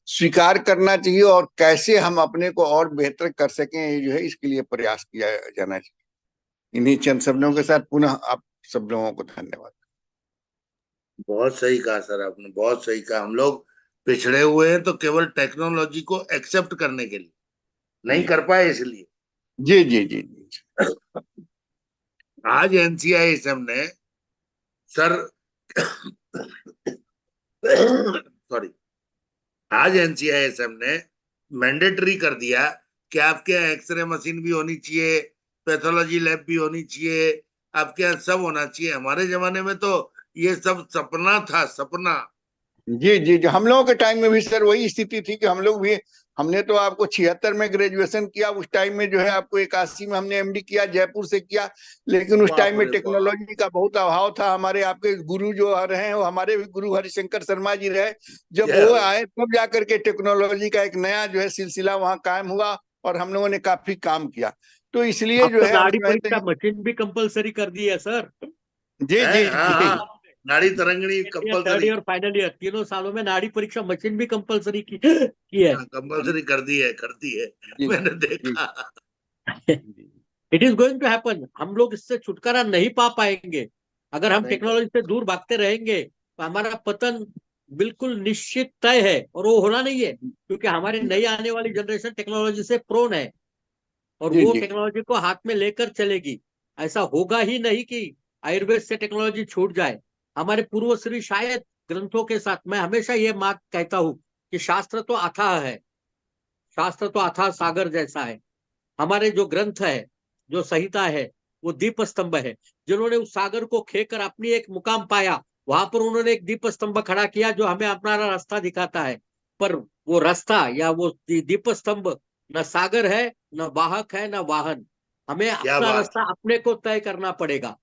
स्वीकार करना चाहिए और कैसे हम अपने को और बेहतर कर सकें, ये जो है इसके लिए प्रयास किया जाना चाहिए। इन्हीं चंद शब्दों के साथ पुनः आप सब लोगों को धन्यवाद। बहुत सही कहा सर आपने, बहुत सही कहा। हम लोग पिछड़े हुए हैं तो केवल टेक्नोलॉजी को एक्सेप्ट करने के लिए, नहीं कर पाए इसलिए। जी जी जी जी। आज NCISM ने सर सॉरी, आज NCISM ने मैंडेटरी कर दिया कि आपके यहाँ एक्सरे मशीन भी होनी चाहिए, पैथोलॉजी लैब भी होनी चाहिए, आपके यहाँ सब होना चाहिए। हमारे जमाने में तो ये सब सपना था, सपना। जी जी जी, हम लोगों के टाइम में भी सर वही स्थिति थी कि हम लोग भी, हमने तो आपको 76 में ग्रेजुएशन किया, उस टाइम में जो है आपको 81 में हमने MD किया, जयपुर से किया। लेकिन उस टाइम बाप में रे बाप। टेक्नोलॉजी का बहुत अभाव था। हमारे आपके गुरु जो रहे हैं वो हमारे भी गुरु हरिशंकर शर्मा जी रहे। जब जय वो हो। आए तब जाकर के टेक्नोलॉजी का एक नया जो है सिलसिला वहाँ कायम हुआ और हम लोगों ने काफी काम किया। तो इसलिए अब जो तो है हम नाड़ी समझते परीक्षा हैं। मशीन भी कंपलसरी कर दी है सर। जी है, जी हाँ जी हाँ, Nadi Tarangini third compulsory. Year final year तीनों सालों में नाड़ी परीक्षा मशीन भी कंपलसरी की है। हाँ, कंपलसरी कर दी है, करती है, जी मैंने जी देखा। जी। It is going to happen. हम लोग इससे छुटकारा नहीं पा पाएंगे अगर हम नहीं टेक्नोलॉजी से दूर भागते रहेंगे, तो हमारा पतन बिल्कुल निश्चित तय है और वो होना नहीं है, क्योंकि हमारी नई आने वाली जनरेशन टेक्नोलॉजी से प्रोन है और जी वो जी टेक्नोलॉजी को हाथ में लेकर चलेगी। ऐसा होगा ही नहीं कि आयुर्वेद से टेक्नोलॉजी छूट जाए। हमारे पूर्वश्री शायद ग्रंथों के साथ, मैं हमेशा ये बात कहता हूं कि शास्त्र तो अथाह है, शास्त्र तो अथाह सागर जैसा है। हमारे जो ग्रंथ है, जो संहिता है, वो दीप स्तंभ है। जिन्होंने उस सागर को खेकर अपनी एक मुकाम पाया, वहां पर उन्होंने एक दीप स्तंभ खड़ा किया जो हमें अपना रास्ता दिखाता है। पर वो रास्ता या वो दीप स्तंभ न सागर है, न वाहक है, न वाहन। हमें क्या अपना बात। रास्ता अपने को तय करना पड़ेगा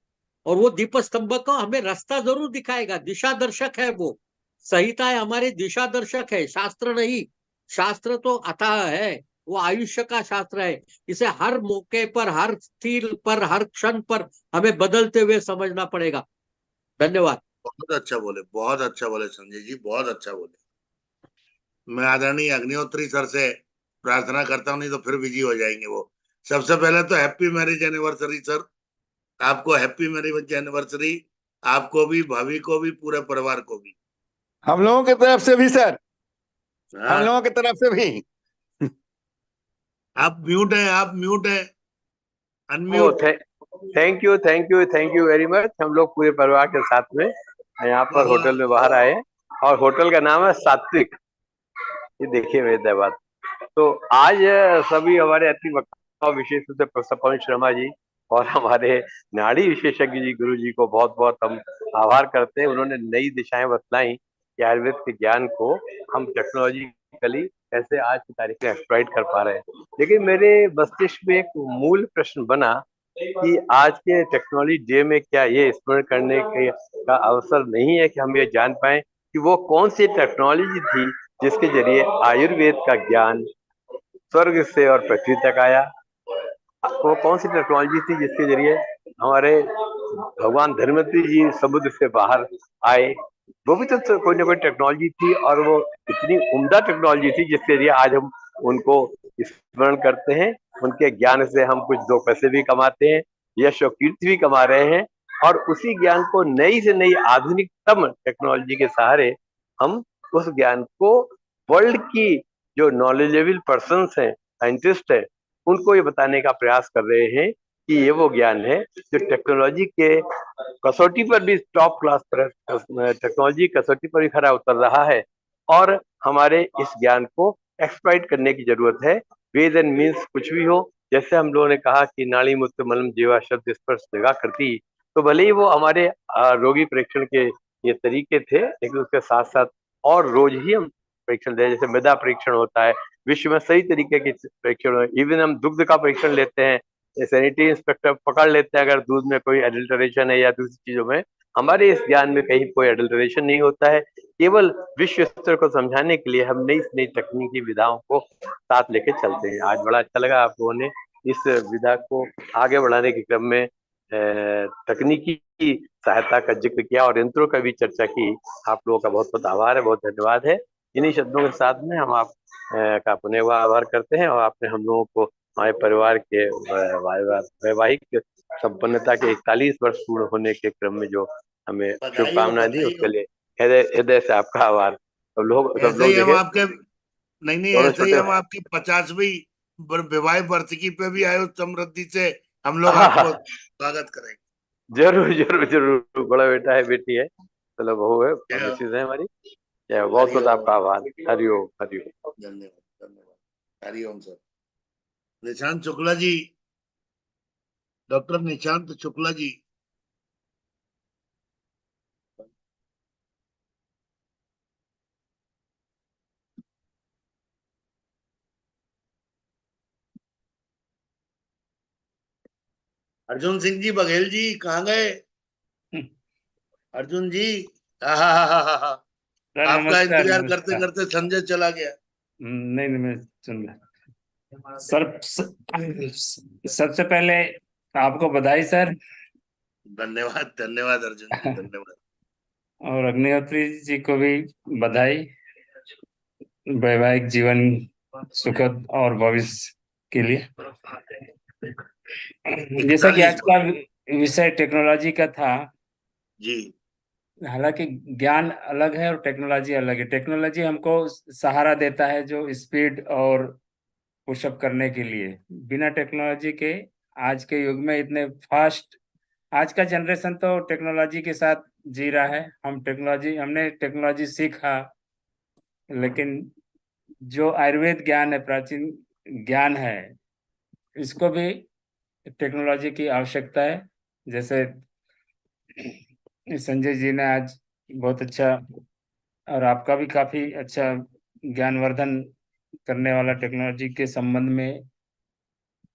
और वो दीप स्तंभ को हमें रास्ता जरूर दिखाएगा, दिशा दर्शक है वो। संहिता है हमारी दिशा दर्शक है, शास्त्र नहीं। शास्त्र तो अथाह है, वो आयुष्य का शास्त्र है। इसे हर मौके पर, हर स्थिर पर, हर क्षण पर हमें बदलते हुए समझना पड़ेगा। धन्यवाद। बहुत अच्छा बोले, बहुत अच्छा बोले संजय जी, बहुत अच्छा बोले। मैं आदरणीय अग्निहोत्री सर से प्रार्थना करता हूँ, नहीं तो फिर बिजी हो जाएंगे वो। सबसे पहले तो हैप्पी मैरिज एनिवर्सरी सर, आपको हैप्पी मैरिज एनिवर्सरी, आपको भी, भाभी को भी, पूरे परिवार को भी। हम लोगों की तरफ से भी सर, हम हाँ, लोगों की तरफ से भी। आप म्यूट है, आप म्यूट है, oh unmute. Thank you thank you thank you very much. हम लोग पूरे परिवार के साथ में यहाँ पर होटल में बाहर आए हैं और होटल का नाम है सात्विक। ये देखिए मेरे दहबाद। तो आज सभी हमारे अति वक्ता, विशेष रूप से प्रोफेसर पवन शर्मा जी और हमारे नाड़ी विशेषज्ञ जी गुरु जी को बहुत बहुत हम आभार करते हैं। उन्होंने नई दिशाएं बतलाई कि आयुर्वेद के ज्ञान को हम टेक्नोलॉजिकली कैसे आज की तारीख में एक्सप्लॉइट कर पा रहे हैं। लेकिन मेरे मस्तिष्क में एक मूल प्रश्न बना कि आज के टेक्नोलॉजी डे में क्या ये स्मरण करने का अवसर नहीं है कि हम ये जान पाए कि वो कौन सी टेक्नोलॉजी थी जिसके जरिए आयुर्वेद का ज्ञान स्वर्ग से और पृथ्वी तक आया। वो कौन सी टेक्नोलॉजी थी जिसके जरिए हमारे भगवान धर्मपति जी समुद्र से बाहर आए। वो भी तो कोई ना कोई टेक्नोलॉजी थी और वो इतनी उम्दा टेक्नोलॉजी थी जिसके जरिए आज हम उनको स्मरण करते हैं, उनके ज्ञान से हम कुछ दो पैसे भी कमाते हैं, यश और कीर्ति भी कमा रहे हैं, और उसी ज्ञान को नई से नई आधुनिकतम टेक्नोलॉजी के सहारे हम उस ज्ञान को वर्ल्ड की जो नॉलेजेबल पर्सन्स हैं, साइंटिस्ट हैं, उनको ये बताने का प्रयास कर रहे हैं कि ये वो ज्ञान है जो टेक्नोलॉजी के कसौटी पर भी टॉप क्लास टेक्नोलॉजी कसौटी पर भी खरा उतर रहा है, और हमारे इस ज्ञान को एक्सप्लॉइट करने की जरूरत है। वेज एंड मीन्स कुछ भी हो, जैसे हम लोगों ने कहा कि नाड़ी मूत्र मलम जीवा शब्द स्पर्श जगह करती, तो भले ही वो हमारे रोगी परीक्षण के ये तरीके थे, लेकिन उसके साथ साथ और रोज ही हम परीक्षण दे, जैसे मृदा परीक्षण होता है, विश्व में सही तरीके के परीक्षण, इवन हम दुग्ध का परीक्षण लेते हैं, सैनिटरी इंस्पेक्टर पकड़ लेते हैं अगर दूध में कोई एडल्टरेशन है या दूसरी चीजों में। हमारे इस ज्ञान में कहीं कोई एडल्टरेशन नहीं होता है, केवल विश्व स्तर को समझाने के लिए हम नई नई तकनीकी विधाओं को साथ लेके चलते हैं। आज बड़ा अच्छा लगा आप लोगों ने इस विधा को आगे बढ़ाने के क्रम में तकनीकी सहायता का जिक्र किया और यंत्रों का भी चर्चा की। आप लोगों का बहुत बहुत आभार है, बहुत धन्यवाद है। इन्हीं शब्दों के साथ में हम आप का पुनः आभार करते हैं, और आपने हम लोगों को हमारे परिवार के वैवाहिक संपन्नता के 41 वर्ष पूर्ण होने के क्रम में जो हमें शुभकामनाएं दी, उसके लिए हृदय से आपका आभार। सब लोग ऐसे ही हम देखे आपके नहीं दोनों ऐसे ही छोटे हम आपकी 50वीं विवाह वार्षिकी पे भी आयुष समृद्धि से हम लोग हाँ, आपको स्वागत करेंगे। जरूर जरूर जरूर, बड़ा बेटा है बेटी है, चलो बहू है, मिसेज है हमारी। बहुत बहुत आपका आभार। हरिओम हरिओम। धन्यवाद धन्यवाद। हरिओम सर। निशांत शुक्ला जी, डॉक्टर निशांत शुक्ला जी। अर्जुन सिंह जी बघेल जी कहाँ गए? अर्जुन जी, आहा, सर आपका नमस्कार इंतजार करते नमस्कार। करते संजय चला गया। नहीं नहीं, मैं सुन रहा सर। सबसे पहले आपको बधाई सर। धन्यवाद धन्यवाद अर्जुन जी, धन्यवाद। और अग्निहोत्री जी को भी बधाई, वैवाहिक जीवन सुखद और भविष्य के लिए। जैसा कि आज 41 का विषय टेक्नोलॉजी का था, जी। हालांकि ज्ञान अलग है और टेक्नोलॉजी अलग है। टेक्नोलॉजी हमको सहारा देता है जो स्पीड और पुशअप करने के लिए। बिना टेक्नोलॉजी के आज के युग में इतने फास्ट, आज का जनरेशन तो टेक्नोलॉजी के साथ जी रहा है। हमने टेक्नोलॉजी सीखा, लेकिन जो आयुर्वेद ज्ञान है, प्राचीन ज्ञान है, इसको भी टेक्नोलॉजी की आवश्यकता है। जैसे संजय जी ने आज बहुत अच्छा, और आपका भी काफी अच्छा ज्ञानवर्धन करने वाला टेक्नोलॉजी के संबंध में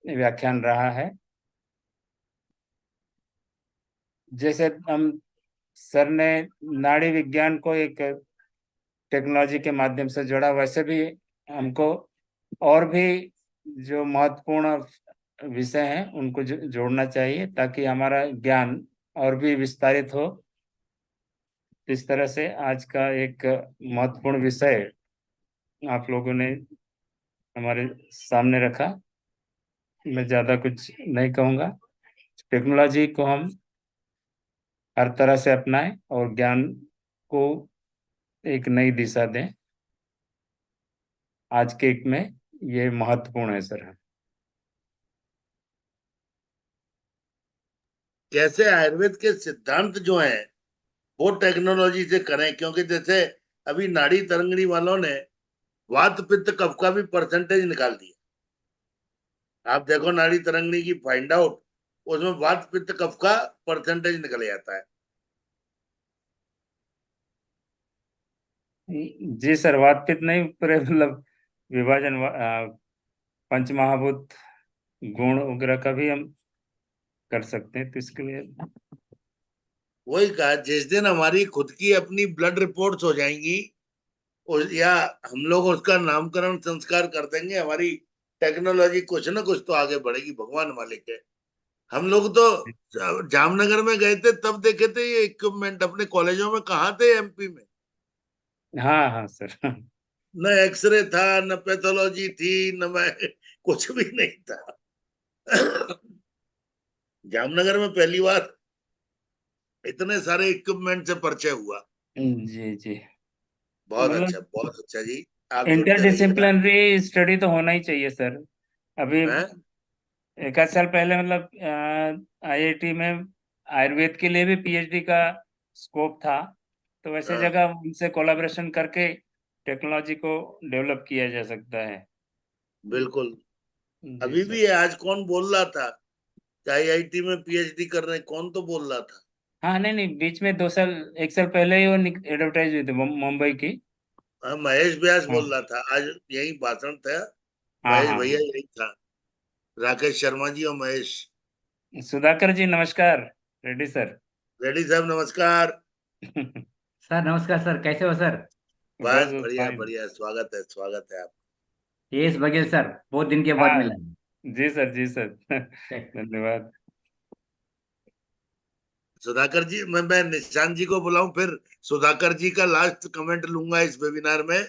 व्याख्यान रहा है। जैसे हम सर ने नाड़ी विज्ञान को एक टेक्नोलॉजी के माध्यम से जोड़ा, वैसे भी हमको और भी जो महत्वपूर्ण विषय हैं उनको जोड़ना चाहिए, ताकि हमारा ज्ञान और भी विस्तारित हो। इस तरह से आज का एक महत्वपूर्ण विषय आप लोगों ने हमारे सामने रखा। मैं ज्यादा कुछ नहीं कहूँगा। टेक्नोलॉजी को हम हर तरह से अपनाएं और ज्ञान को एक नई दिशा दें। आज के एक में ये महत्वपूर्ण है सर। कैसे आयुर्वेद के सिद्धांत जो हैं वो टेक्नोलॉजी से करें, क्योंकि जैसे अभी नाड़ी तरंगणी वालों ने वात पित्त कफ का भी परसेंटेज निकाल दिया। आप देखो नाड़ी तरंगणी की फाइंड आउट, उसमें वात पित्त कफ का परसेंटेज निकल जाता है। जी सर, वातपित्त नहीं, पूरे मतलब विभाजन पंचमहाभूत गुण वगैरह का भी हम कर सकते हैं, तो इसके लिए वही कहा, जिस दिन हमारी खुद की अपनी ब्लड रिपोर्ट्स हो जाएंगी या हम लोग उसका नामकरण संस्कार कर देंगे, हमारी टेक्नोलॉजी कुछ ना कुछ तो आगे बढ़ेगी, भगवान मालिक है। हम लोग तो जामनगर में गए थे तब देखे थे ये इक्विपमेंट, अपने कॉलेजों में कहाँ थे एमपी में। हाँ हाँ सर। न एक्सरे था, न पैथोलॉजी थी, न मैं कुछ भी नहीं था। जामनगर में पहली बार इतने सारे इक्विपमेंट से परिचय हुआ। जी जी। मतलब बहुत अच्छा जी। आप जुड़ते रहिए ना। इंटरडिसिप्लिनरी स्टडी तो होना ही चाहिए सर। अभी हैं? एक आध साल पहले मतलब आईआईटी में आयुर्वेद के लिए भी पीएचडी का स्कोप था, तो वैसे हाँ, जगह उनसे कोलैबोरेशन करके टेक्नोलॉजी को डेवलप किया जा सकता है। बिल्कुल। जी अभी सर। भी है। आज कौन बोल रहा था कि आईआईटी में पीएचडी कर रहे हैं? कौन तो बोल रहा था? हाँ नहीं नहीं, बीच में 2 साल 1 साल पहले ही वो एडवर्टाइज हुई थी मुंबई की। हाँ, महेश व्यास हाँ बोल रहा था। आज यही भाषण था। हाँ महेश हाँ भैया हाँ। यही था। राकेश शर्मा जी और महेश। सुधाकर जी नमस्कार। रेड्डी सर। रेड्डी साहब नमस्कार। सर नमस्कार सर, कैसे हो सर? बस बस बढ़िया फाइन। बढ़िया, स्वागत है, स्वागत है आप। यस बघेल सर, बहुत दिन के बाद हाँ मिला। जी सर, जी सर। धन्यवाद। सुधाकर जी, मैं निशांत जी को बुलाऊं फिर? सुधाकर जी का लास्ट कमेंट लूंगा इस वेबिनार में।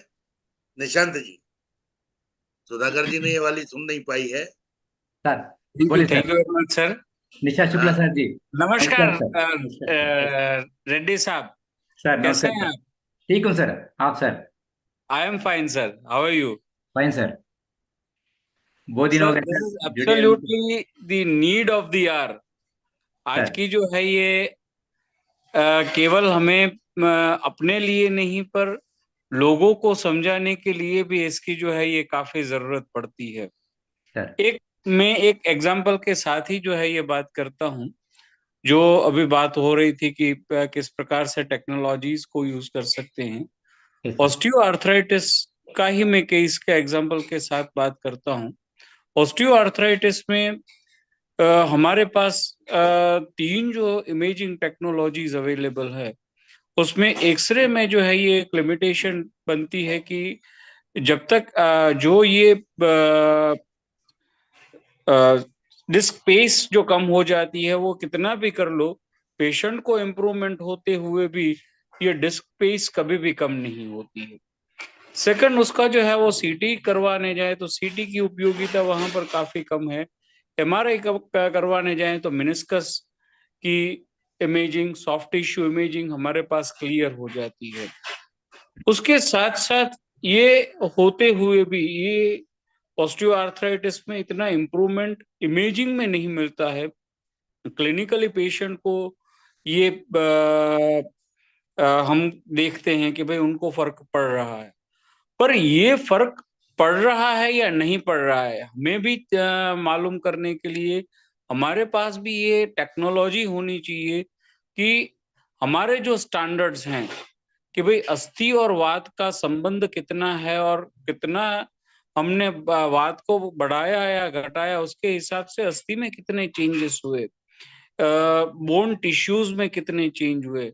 निशांत जी, सुधाकर जी ने ये वाली सुन नहीं पाई है। सर बोलिए thank sir. You very much sir. Nisha Shukla हाँ, सर जी। नमस्कार नमस्कार सर। नमस्कार सर। रेड्डी साहब, सर कैसे नमस्कार हैं सर। आप? ठीक हूँ सर। आप sir? I am fine sir, how are you? Fine sir. बहुत दिन हो सर गए दिस सर, इज जुड़े हमको। Absolutely the need of the hour. आज सर की जो है ये केवल हमें अपने लिए नहीं पर लोगों को समझाने के लिए भी इसकी जो है ये काफी जरूरत पड़ती है। सर। मैं एक एग्जांपल के साथ ही जो है ये बात करता हूँ। जो अभी बात हो रही थी कि किस प्रकार से टेक्नोलॉजीज को यूज कर सकते हैं। Yes sir. ऑस्टियो आर्थराइटिस का ही मैं केस के एग्जांपल के साथ बात करता हूँ। ऑस्टियो आर्थराइटिस में हमारे पास 3 जो इमेजिंग टेक्नोलॉजीज अवेलेबल है, उसमें एक्सरे में जो है ये एक लिमिटेशन बनती है कि जब तक जो ये डिस्क स्पेस जो कम हो जाती है वो कितना भी कर लो, पेशेंट को इम्प्रूवमेंट होते हुए भी ये डिस्क स्पेस कभी भी कम नहीं होती है। सेकंड, उसका जो है वो सीटी करवाने जाए तो सीटी की उपयोगिता वहां पर काफी कम है। एमआरआई करवाने जाए तो मेनिस्कस की इमेजिंग, सॉफ्ट टिश्यू इमेजिंग हमारे पास क्लियर हो जाती है। उसके साथ साथ ये होते हुए भी ये ऑस्टियोआर्थराइटिस में इतना इम्प्रूवमेंट इमेजिंग में नहीं मिलता है। क्लिनिकली पेशेंट को ये हम देखते हैं कि भाई उनको फर्क पड़ रहा है, पर ये फर्क पड़ रहा है या नहीं पड़ रहा है हमें भी मालूम करने के लिए हमारे पास भी ये टेक्नोलॉजी होनी चाहिए कि हमारे जो स्टैंडर्ड्स हैं कि भाई अस्थि और वात का संबंध कितना है और कितना हमने वात को बढ़ाया या घटाया, उसके हिसाब से अस्थि में कितने चेंजेस हुए, बोन टिश्यूज में कितने चेंज हुए,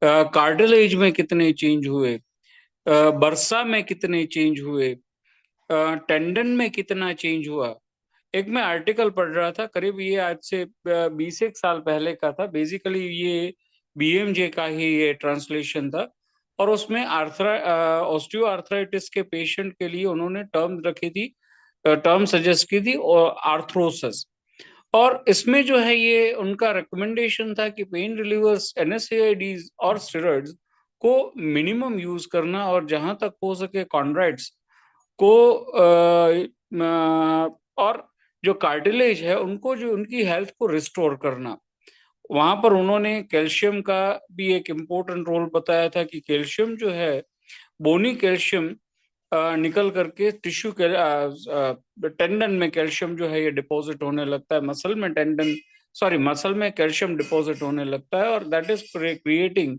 कार्टिलेज में कितने चेंज हुए, बर्सा में कितने चेंज हुए, टेंडन में कितना चेंज हुआ। एक मैं आर्टिकल पढ़ रहा था, करीब ये आज से 20 एक साल पहले का था। बेसिकली ये बीएमजे का ही ये ट्रांसलेशन था और उसमें ऑस्टियो आर्थराइटिस के पेशेंट के लिए उन्होंने टर्म सजेस्ट की थी आर्थरोसिस। और इसमें जो है ये उनका रिकमेंडेशन था कि पेन रिलीवर्स, एनएसएआईडीज और स्टेरॉइड्स को मिनिमम यूज करना और जहां तक हो सके कॉन्ड्राइट्स को और जो कार्टिलेज है उनको, जो उनकी हेल्थ को रिस्टोर करना। वहां पर उन्होंने कैल्शियम का भी एक इम्पोर्टेंट रोल बताया था कि कैल्शियम जो है, बोनी कैल्शियम निकल करके टिश्यू के टेंडन में कैल्शियम जो है ये डिपॉजिट होने लगता है, मसल में कैल्शियम डिपॉजिट होने लगता है और दैट इज क्रिएटिंग